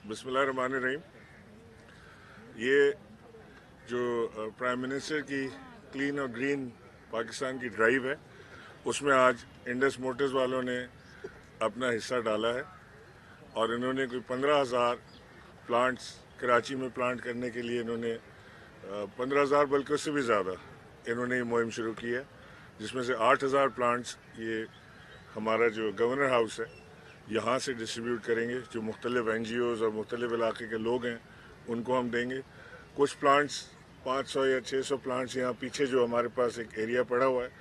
बिस्मिल्लाहिर्रहमानिर्रहीम। ये जो प्राइम मिनिस्टर की क्लीन और ग्रीन पाकिस्तान की ड्राइव है, उसमें आज इंडस मोटर्स वालों ने अपना हिस्सा डाला है और इन्होंने कोई 15,000 प्लांट्स कराची में प्लांट करने के लिए इन्होंने 15,000 बल्कि उससे भी ज़्यादा इन्होंने ये मुहिम शुरू की है, जिसमें से 8,000 प्लांट्स ये हमारा जो गवर्नर हाउस है यहाँ से डिस्ट्रीब्यूट करेंगे। जो मुख्तलिफ NGOs और मुख्तलिफ इलाके के लोग हैं उनको हम देंगे। कुछ प्लांट्स 500 या 600 प्लांट्स यहाँ पीछे जो हमारे पास एक एरिया पड़ा हुआ है,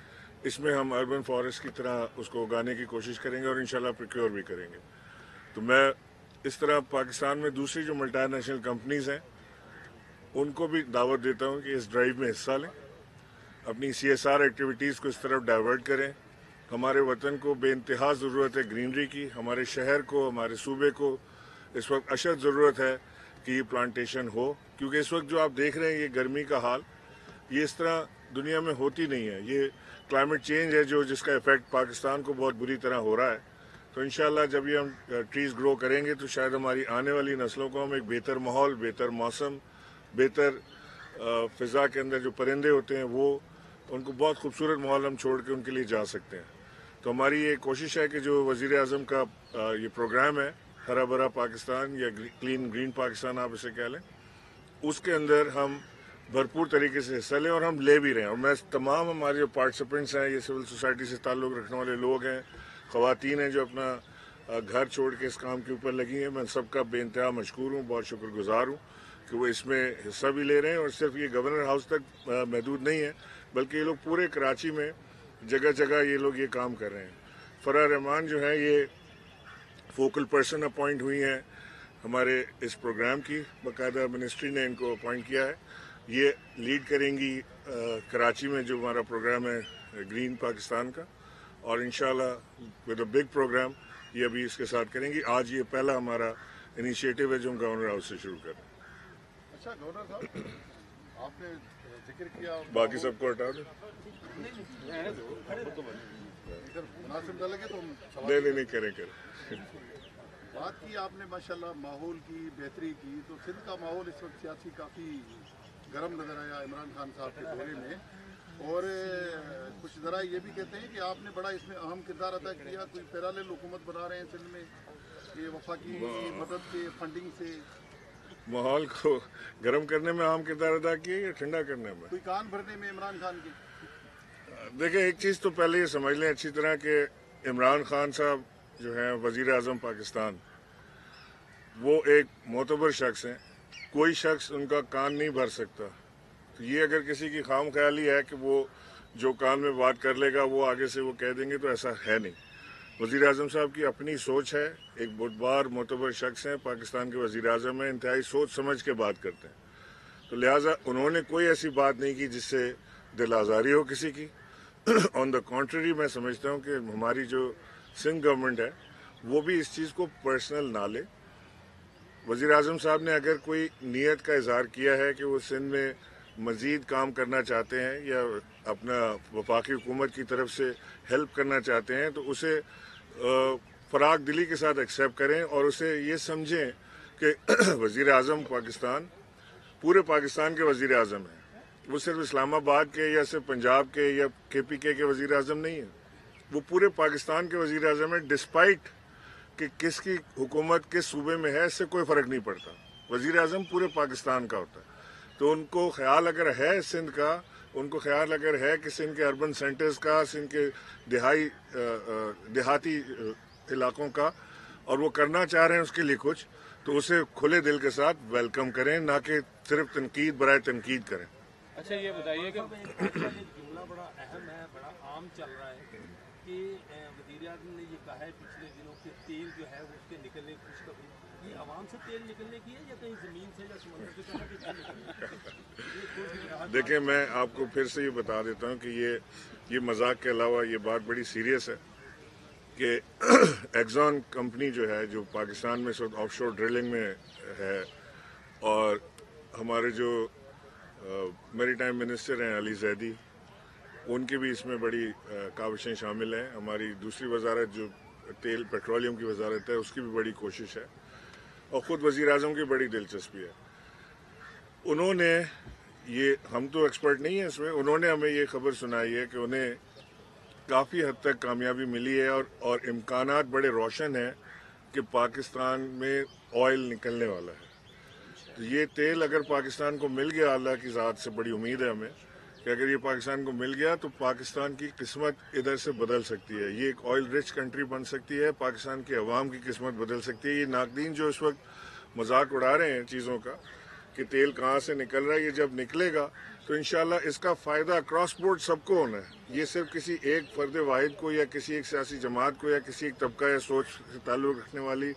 इसमें हम अर्बन फॉरेस्ट की तरह उसको उगाने की कोशिश करेंगे और इंशाल्लाह प्रोक्योर भी करेंगे। तो मैं इस तरह पाकिस्तान में दूसरी जो मल्टीनेशनल कंपनीज हैं उनको भी दावत देता हूँ कि इस ड्राइव में हिस्सा लें, अपनी CSR एक्टिविटीज़ को इस तरफ डाइवर्ट करें। हमारे वतन को बेइंतहा ज़रूरत है ग्रीनरी की, हमारे शहर को, हमारे सूबे को इस वक्त अशद ज़रूरत है कि ये प्लांटेशन हो, क्योंकि इस वक्त जो आप देख रहे हैं ये गर्मी का हाल, ये इस तरह दुनिया में होती नहीं है। ये क्लाइमेट चेंज है जिसका इफ़ेक्ट पाकिस्तान को बहुत बुरी तरह हो रहा है। तो इंशाल्लाह जब ये हम ट्रीज़ ग्रो करेंगे तो शायद हमारी आने वाली नस्लों को हम एक बेहतर माहौल, बेहतर मौसम, बेहतर फ़िज़ा के अंदर जो परिंदे होते हैं वो उनको बहुत खूबसूरत माहौल हम छोड़ के उनके लिए जा सकते हैं। तो हमारी ये कोशिश है कि जो वज़ीर आज़म का ये प्रोग्राम है हरा भरा पाकिस्तान या क्लीन ग्रीन पाकिस्तान आप इसे कह लें, उसके अंदर हम भरपूर तरीके से हिस्सा लें और हम ले भी रहे हैं। और मैं तमाम हमारे जो पार्टिसिपेंट्स हैं, ये सिविल सोसाइटी से ताल्लुक़ रखने वाले लोग हैं, ख़वातीन हैं जो अपना घर छोड़ के इस काम के ऊपर लगी हैं, मैं सबका बेइंतहा मशकूर हूँ, बहुत शुक्रगुजार हूँ कि वो इसमें हिस्सा भी ले रहे हैं। और सिर्फ ये गवर्नर हाउस तक महदूद नहीं है, बल्कि ये लोग पूरे कराची में जगह जगह ये लोग ये काम कर रहे हैं। फराह रहमान जो है ये फोकल पर्सन अपॉइंट हुई हैं हमारे इस प्रोग्राम की, बाकायदा मिनिस्ट्री ने इनको अपॉइंट किया है। ये लीड करेंगी कराची में जो हमारा प्रोग्राम है ग्रीन पाकिस्तान का, और इंशाल्लाह विद अ बिग प्रोग्राम ये अभी इसके साथ करेंगी। आज ये पहला हमारा इनिशिएटिव है जो हम गवर्नर हाउस से शुरू कर रहे हैं। अच्छा गवर्नर साहब, आपने जिक्र किया, बाकी सबको हटा दो, इधर मुनासिब न लगे तो हम नहीं करें बात की आपने माशाल्लाह माहौल की बेहतरी की। तो सिंध का माहौल इस वक्त सियासी काफ़ी गर्म नज़र आया इमरान खान साहब के दौरे में, और कुछ ज़रा ये भी कहते हैं कि आपने बड़ा इसमें अहम किरदार अदा किया। कोई पैरेलल हुकूमत बना रहे हैं सिंध में, ये वफाकी मदद के फंडिंग से माहौल को गर्म करने में अहम किरदार अदा किया या ठंडा करने में? कोई कान भरने में इमरान खान की? देखिए, एक चीज़ तो पहले ये समझ लें अच्छी तरह कि इमरान खान साहब जो हैं वज़ीर आज़म पाकिस्तान, वो एक मोतबर शख्स हैं, कोई शख्स उनका कान नहीं भर सकता। तो ये अगर किसी की खाम ख्याली है कि वो जो कान में बात कर लेगा वो आगे से वो कह देंगे, तो ऐसा है नहीं। वज़ीर आज़म साहब की अपनी सोच है, एक बुधबार मोतबर शख्स हैं, पाकिस्तान के वज़ीर आज़म हैं, इंतहाई सोच समझ के बात करते हैं। तो लिहाजा उन्होंने कोई ऐसी बात नहीं की जिससे दिल आज़ारी हो किसी की। ऑन द कॉन्ट्ररी मैं समझता हूँ कि हमारी जो सिंध गवर्नमेंट है वो भी इस चीज़ को पर्सनल ना ले। वज़ीर आज़म साहब ने अगर कोई नीयत का इजहार किया है कि वो सिंध में मज़ीद काम करना चाहते हैं या अपना वफाकी हुकूमत की तरफ से हेल्प करना चाहते हैं, तो उसे फ़राग दिली के साथ एक्सेप्ट करें और उसे ये समझें कि वज़ीर आज़म पाकिस्तान पूरे पाकिस्तान के वज़ीर आज़म हैं। वो सिर्फ इस्लामाबाद के या सिर्फ पंजाब के या KPK के वज़ीर आज़म नहीं है, वो पूरे पाकिस्तान के वज़ीर आज़म है। डिस्पाइट कि किसकी हुकूमत किस सूबे में है, इससे कोई फ़र्क नहीं पड़ता, वज़ीर आज़म पूरे पाकिस्तान का होता है। तो उनको ख्याल अगर है सिंध का, उनको ख्याल अगर है कि सिंध के अर्बन सेंटर्स का, सिंध के देहाती इलाकों का, और वो करना चाह रहे हैं उसके लिए कुछ, तो उसे खुले दिल के साथ वेलकम करें, ना कि सिर्फ तनकीद बराए तनकीद करें। अच्छा ये बताइए कि जुमला बड़ा अहम है, बड़ा आम चल रहा है कि वज़ीर आज़म ने ये कहा है पिछले दिनों के तेल जो है वो उसके निकलने की खुशखबरी, ये आवाम से तेल निकलने की है या कहीं ज़मीन से या समुद्र की तरफ से तेल निकलने? देखिए, मैं आपको फिर से ये बता देता हूँ कि ये मजाक के अलावा ये बात बड़ी सीरियस है कि एक्सॉन कंपनी जो है, जो पाकिस्तान में इस वक्त ऑफशोर ड्रिलिंग में है, और हमारे जो मैरीटाइम मिनिस्टर हैं अली जैदी, उनकी भी इसमें बड़ी काविशें शामिल हैं। हमारी दूसरी वजारत जो तेल पेट्रोलियम की वजारत है, उसकी भी बड़ी कोशिश है। اور ख़ुद वज़ीर आज़म की बड़ी दिलचस्पी है। उन्होंने ये, हम तो एक्सपर्ट नहीं हैं इसमें, उन्होंने हमें ये खबर सुनाई है कि उन्हें काफ़ी हद तक कामयाबी मिली है और इम्कानात बड़े रोशन हैं कि पाकिस्तान में ऑयल निकलने वाला है। तो ये तेल अगर पाकिस्तान को मिल गया, अल्लाह की ज़ात से बड़ी उम्मीद है हमें कि अगर ये पाकिस्तान को मिल गया तो पाकिस्तान की किस्मत इधर से बदल सकती है। ये एक ऑयल रिच कंट्री बन सकती है, पाकिस्तान के अवाम की किस्मत बदल सकती है। ये नाकदीन जो इस वक्त मजाक उड़ा रहे हैं चीज़ों का कि तेल कहाँ से निकल रहा है, ये जब निकलेगा तो इंशाल्लाह इसका फ़ायदा क्रॉस बोर्ड सबको होना है। ये सिर्फ किसी एक फ़र्द वाहिद को या किसी एक सियासी जमात को या किसी एक तबका या सोच से ताल्लुक़ रखने वाली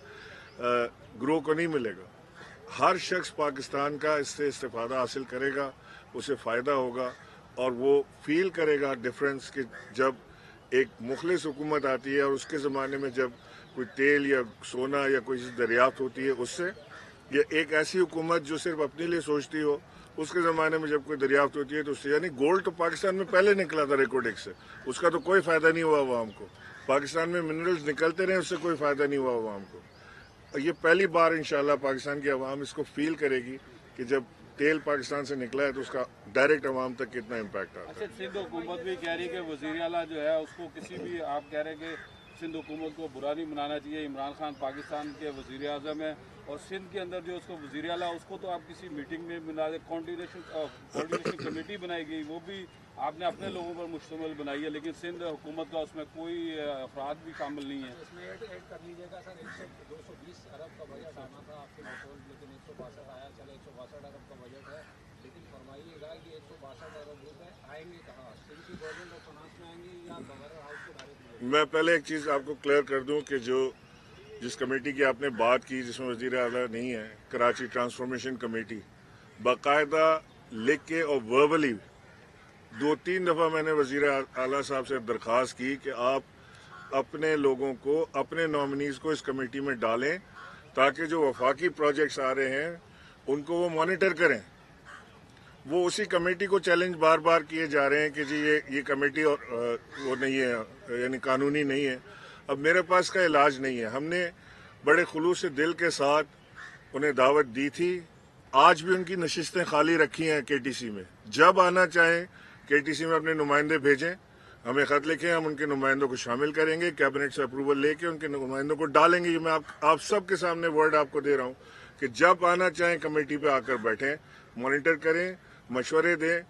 ग्रोह को नहीं मिलेगा। हर शख्स पाकिस्तान का इससे इस्तेफ़ादा हासिल करेगा, उसे फ़ायदा होगा और वो फील करेगा डिफरेंस कि जब एक मुखलिस हुकूमत आती है और उसके ज़माने में जब कोई तेल या सोना या कोई चीज़ दरियाफ्त होती है उससे, या एक ऐसी हुकूमत जो सिर्फ अपने लिए सोचती हो उसके ज़माने में जब कोई दरियाफ्त होती है तो उससे, यानी गोल्ड तो पाकिस्तान में पहले निकला था रिकॉर्डिंग से, उसका तो कोई फ़ायदा नहीं हुआ अवाम को। पाकिस्तान में मिनरल्स निकलते रहे, उससे कोई फ़ायदा नहीं हुआ अवाम को। ये पहली बार इंशाल्लाह पाकिस्तान की अवाम इसको फील करेगी कि जब तेल पाकिस्तान से निकला है तो उसका डायरेक्ट अवाम तक कितना इम्पैक्ट आता है। अच्छा, सिंध हुकूमत भी कह रही है कि वज़ीर आला जो है उसको किसी भी, आप कह रहे हैं कि सिंध हुकूमत को बुरा नहीं मनाना चाहिए, इमरान खान पाकिस्तान के वज़ीर आज़म है और सिंध के अंदर जो उसको वज़ीर आला उसको तो आप किसी मीटिंग में मिला दे, कोऑर्डिनेशन कमेटी बनाई गई, वो भी आपने अपने लोगों पर मुश्तमिल बनाई है, लेकिन सिंध हुकूमत का उसमें कोई अफराद भी शामिल नहीं है। इसमें ऐड कर लीजिएगा सर, 220 अरब का बजट आना था आपके माहौल, लेकिन 162 आया, चले 162 अरब का बजट है, लेकिन फरमाइएगा कि 162 अरब रुपए आएंगे कहाँ, सिंध की गवर्नमेंट ऑफ फाइनेंस में आएंगे या गवर्नर हाउस के डायरेक्ट? मैं पहले एक चीज़ आपको क्लियर कर दूं कि जिस कमेटी की आपने बात की जिसमें वज़ीर आला नहीं है, कराची ट्रांसफॉर्मेशन कमेटी, बाकायदा लिख के और वर्बली 2-3 दफ़ा मैंने वज़ीर आला साहब से दरख्वास्त की कि आप अपने लोगों को, अपने नॉमिनीज़ को इस कमेटी में डालें ताकि जो वफाकी प्रोजेक्ट्स आ रहे हैं उनको वो मॉनिटर करें। वो उसी कमेटी को चैलेंज बार बार किए जा रहे हैं कि जी ये कमेटी और वो नहीं है, यानी कानूनी नहीं है। अब मेरे पास का इलाज नहीं है। हमने बड़े खुलूस से दिल के साथ उन्हें दावत दी थी, आज भी उनकी नशिस्तें खाली रखी हैं केटीसी में। जब आना चाहें केटीसी में अपने नुमाइंदे भेजें, हमें ख़त लिखें, हम उनके नुमाइंदों को शामिल करेंगे, कैबिनेट से अप्रूवल लेके उनके नुमाइंदों को डालेंगे। ये मैं आप सब के सामने वर्ड आपको दे रहा हूँ कि जब आना चाहें कमेटी पे आकर बैठें, मॉनिटर करें, मशवरे दें,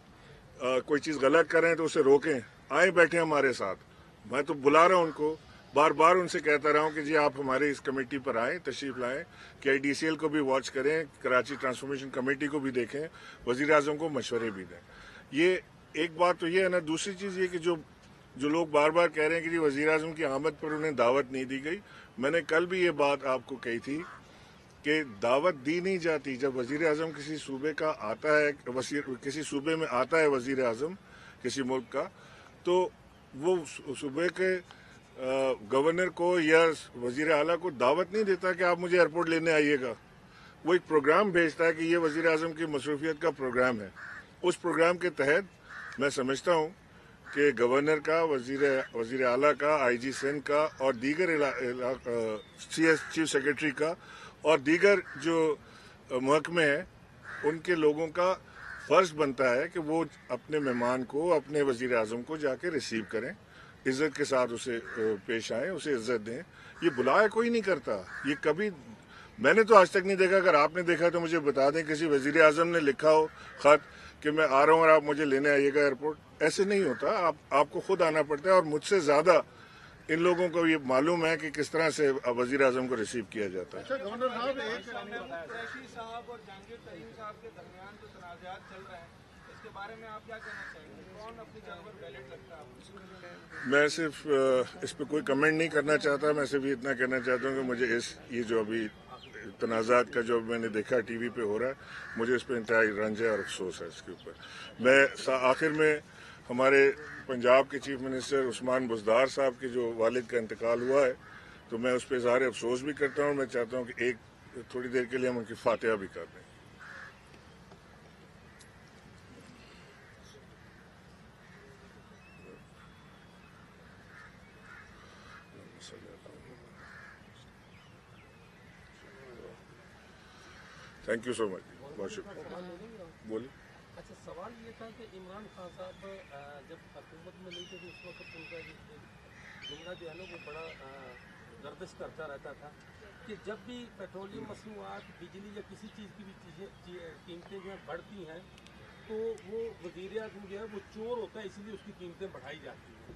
कोई चीज़ गलत करें तो उसे रोकें, आए बैठे हमारे साथ। मैं तो बुला रहा हूँ उनको, बार बार उनसे कहता रहा हूँ कि जी आप हमारे इस कमेटी पर आएँ, तशरीफ़ लाएँ, KIDCL को भी वॉच करें, कराची ट्रांसफॉर्मेशन कमेटी को भी देखें, वज़ीर आज़म को मशवरे भी दें। ये एक बात तो ये है ना। दूसरी चीज़ ये कि जो लोग बार बार कह रहे हैं कि जी वज़ीर आज़म की आमद पर उन्हें दावत नहीं दी गई, मैंने कल भी ये बात आपको कही थी कि दावत दी नहीं जाती। जब वज़ीर आज़म किसी सूबे का आता है, किसी सूबे में आता है वज़ीर आज़म किसी मुल्क का, तो वो सूबे के गवर्नर को या वज़ीर आला को दावत नहीं देता कि आप मुझे एयरपोर्ट लेने आइएगा। वो एक प्रोग्राम भेजता है कि ये वज़ीर आज़म की मसरूफियत का प्रोग्राम है। उस प्रोग्राम के तहत मैं समझता हूँ कि गवर्नर का, वज़ीर आला का, IG सिंध का और दीगर CS चीफ सेक्रेटरी का और दीगर जो महकमे हैं उनके लोगों का फ़र्ज़ बनता है कि वो अपने मेहमान को, अपने वज़ीर आज़म को जाके रिसीव करें, इज़्ज़त के साथ उसे पेश आएँ, उसे इज़्ज़त दें। ये बुलाया कोई नहीं करता। ये कभी मैंने तो आज तक नहीं देखा। अगर आपने देखा तो मुझे बता दें, किसी वज़ीर आज़म ने लिखा हो ख़त कि मैं आ रहा हूँ और आप मुझे लेने आइएगा एयरपोर्ट। ऐसे नहीं होता। आपको खुद आना पड़ता है और मुझसे ज़्यादा इन लोगों को ये मालूम है कि किस तरह से वज़ीर आज़म को रिसीव किया जाता है। अच्छा गवर्नर साहब, कुरैशी साहब और जहांगीर तरीन साहब के दरमियान जो तनाज़ात चल रहे हैं, इसके बारे में आप क्या कहना चाहेंगे? कौन अपनी जगह पर वैलिड लगता है आपको? मैं सिर्फ इस पर कोई कमेंट नहीं करना चाहता। मैं सिर्फ इतना कहना चाहता हूँ कि मुझे ये जो अभी तनाज़ात का जो मैंने देखा TV पे हो रहा है, मुझे इस पर इंतहाई रंज है और अफसोस है इसके ऊपर। मैं आखिर में हमारे पंजाब के चीफ मिनिस्टर उस्मान बुज़दार साहब के जो वालिद का इंतकाल हुआ है, तो मैं उस पर इज़हार अफसोस भी करता हूँ। मैं चाहता हूँ कि थोड़ी देर के लिए हम उनकी फातिहा भी कर दें। थैंक यू सो मच, बहुत शुक्रिया। बोलिए। अच्छा, सवाल ये था कि इमरान खान साहब जब हुकूमत में नहीं थे तो उस वक्त उनका जुमला जो है ना वो बड़ा गर्दिश करता रहता था कि जब भी पेट्रोलियम मसनूआत, बिजली या किसी चीज़ की भी कीमतें जो है बढ़ती हैं तो वो वज़ीर-ए-आज़म जो है वो चोर होता है, इसलिए उसकी कीमतें बढ़ाई जाती हैं।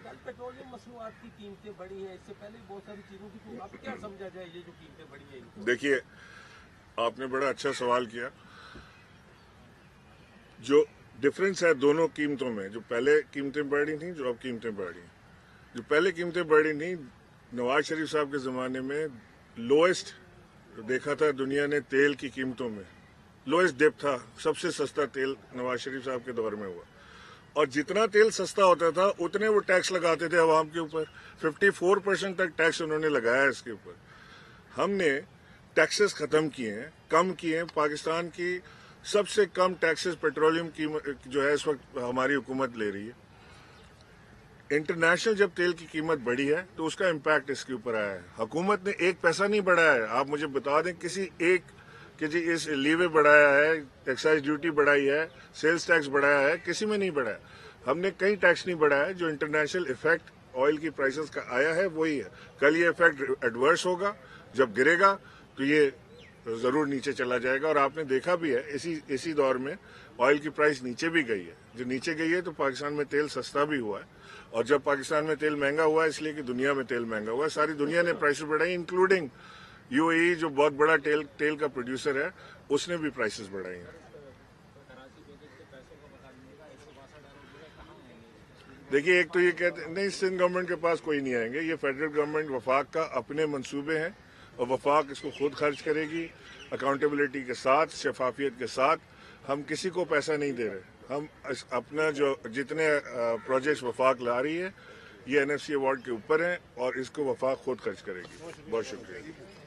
कल पेट्रोलियम मसनूआत की कीमतें बढ़ी हैं, इससे पहले बहुत सारी चीज़ों की, तो अब क्या समझा जाए ये जो कीमतें बढ़ी हैं इनको? देखिए, आपने बड़ा अच्छा सवाल किया। जो डिफरेंस है दोनों कीमतों में, जो पहले कीमतें बढ़ी थी, जो अब कीमतें बढ़ी, जो पहले कीमतें बढ़ी थी नवाज शरीफ साहब के ज़माने में लोएस्ट देखा था दुनिया ने तेल की कीमतों में, लोएस्ट डिप था, सबसे सस्ता तेल नवाज शरीफ साहब के दौर में हुआ। और जितना तेल सस्ता होता था उतने वो टैक्स लगाते थे आवाम के ऊपर, 54% तक टैक्स उन्होंने लगाया इसके ऊपर। हमने टैक्सेस ख़त्म किए हैं, कम किए हैं। पाकिस्तान की सबसे कम टैक्सेस पेट्रोलियम की जो है इस वक्त हमारी हुकूमत ले रही है। इंटरनेशनल जब तेल की कीमत बढ़ी है तो उसका इम्पैक्ट इसके ऊपर आया है। हुकूमत ने एक पैसा नहीं बढ़ाया है। आप मुझे बता दें किसी एक कि जी इस लीवे बढ़ाया है, एक्साइज ड्यूटी बढ़ाई है, सेल्स टैक्स बढ़ाया है, किसी में नहीं बढ़ाया। हमने कई टैक्स नहीं बढ़ाया। जो इंटरनेशनल इफेक्ट ऑयल की प्राइसेस का आया है वही है। कल ये इफेक्ट एडवर्स होगा, जब गिरेगा तो ये जरूर नीचे चला जाएगा। और आपने देखा भी है इसी दौर में ऑयल की प्राइस नीचे भी गई है। जो नीचे गई है तो पाकिस्तान में तेल सस्ता भी हुआ है। और जब पाकिस्तान में तेल महंगा हुआ है इसलिए कि दुनिया में तेल महंगा हुआ है, सारी दुनिया ने प्राइसेस बढ़ाई, इंक्लूडिंग यूएई जो बहुत बड़ा तेल का प्रोड्यूसर है उसने भी प्राइसेस बढ़ाई हैं। देखिए, एक तो ये कहते नहीं सिंध गवर्नमेंट के पास कोई नहीं आएंगे। ये फेडरल गवर्नमेंट वफाक का अपने मंसूबे हैं और वफाक इसको खुद खर्च करेगी, अकाउंटेबिलिटी के साथ, शफाफियत के साथ। हम किसी को पैसा नहीं दे रहे। हम अपना जो जितने प्रोजेक्ट्स वफाक ला रही है ये एनएफसी अवार्ड के ऊपर हैं और इसको वफाक खुद खर्च करेगी। बहुत शुक्रिया।